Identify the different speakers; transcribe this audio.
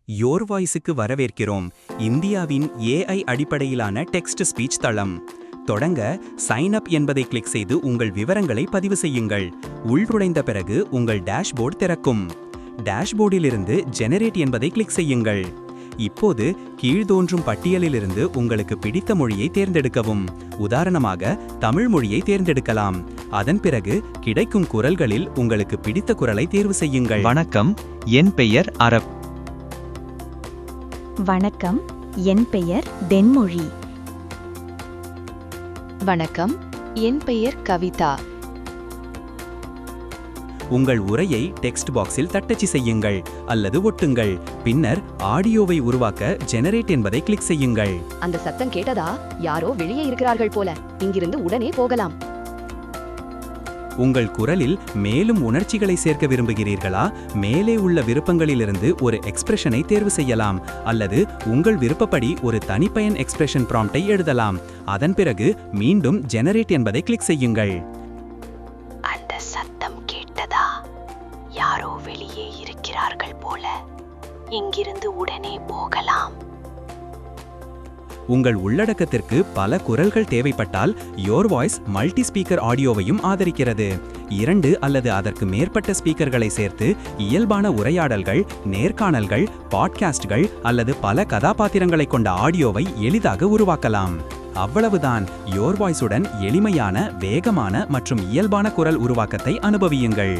Speaker 1: Your வாய்ஸுக்கு வரவேற்கிறோம். இந்தியாவின் AI அடிப்படையிலான டெக்ஸ்ட் ஸ்பீச் தளம். தொடங்க சைன் அப் என்பதை கிளிக் செய்து உங்கள் விவரங்களை பதிவு செய்யுங்கள். உள்நுழைந்த பிறகு உங்கள் டேஷ்போர்டு திறக்கும். டேஷ்போர்டிலிருந்து ஜெனரேட் என்பதை கிளிக் செய்யுங்கள். இப்போது கீழ்தோன்றும் பட்டியலிலிருந்து உங்களுக்கு பிடித்த மொழியை தேர்ந்தெடுக்கவும். உதாரணமாக தமிழ் மொழியை தேர்ந்தெடுக்கலாம். அதன் பிறகு கிடைக்கும் குரல்களில் உங்களுக்கு பிடித்த குரலை தேர்வு செய்யுங்கள்.
Speaker 2: வணக்கம், என் பெயர் அரப்.
Speaker 3: வணக்கம், என் பெயர் தென்மொழி.
Speaker 4: வணக்கம், என் பெயர் கவிதா.
Speaker 1: உங்கள் உரையை டெக்ஸ்ட் பாக்ஸில் தட்டச்சு செய்யுங்கள் அல்லது ஒட்டுங்கள். பின்னர் ஆடியோவை உருவாக்க ஜெனரேட் என்பதை கிளிக் செய்யுங்கள்.
Speaker 4: அந்த சத்தம் கேட்டதா? யாரோ வெளியே இருக்கிறார்கள் போல. இங்கிருந்து உடனே போகலாம்.
Speaker 1: உங்கள் குரலில் மேலும் உணர்ச்சிகளை சேர்க்க விரும்புகிறீர்களா? மேலே உள்ள விருப்பங்களிலிருந்து ஒரு எக்ஸ்பிரஷனை தேர்வு செய்யலாம் அல்லது உங்கள் விருப்பப்படி ஒரு தனிப்பயன் எக்ஸ்பிரஷன் ப்ராம்ப்டை எழுதலாம். அதன் பிறகு மீண்டும் ஜெனரேட் என்பதை கிளிக் செய்யுங்கள்.
Speaker 4: அந்த சத்தம் கேட்டதா? யாரோ வெளியே இருக்கிறார்கள் போல. இங்கிருந்து உடனே போகலாம்.
Speaker 1: உங்கள் உள்ளடக்கத்திற்கு பல குரல்கள் தேவைப்பட்டால் யோர் வாய்ஸ் மல்டி ஸ்பீக்கர் ஆடியோவையும் ஆதரிக்கிறது. 2 அல்லது அதற்கு மேற்பட்ட ஸ்பீக்கர்களை சேர்த்து இயல்பான உரையாடல்கள், நேர்காணல்கள், பாட்காஸ்ட்கள் அல்லது பல கதாபாத்திரங்களை கொண்ட ஆடியோவை எளிதாக உருவாக்கலாம். அவ்வளவுதான். யோர் வாய்ஸுடன் எளிமையான, வேகமான மற்றும் இயல்பான குரல் உருவாக்கத்தை அனுபவியுங்கள்.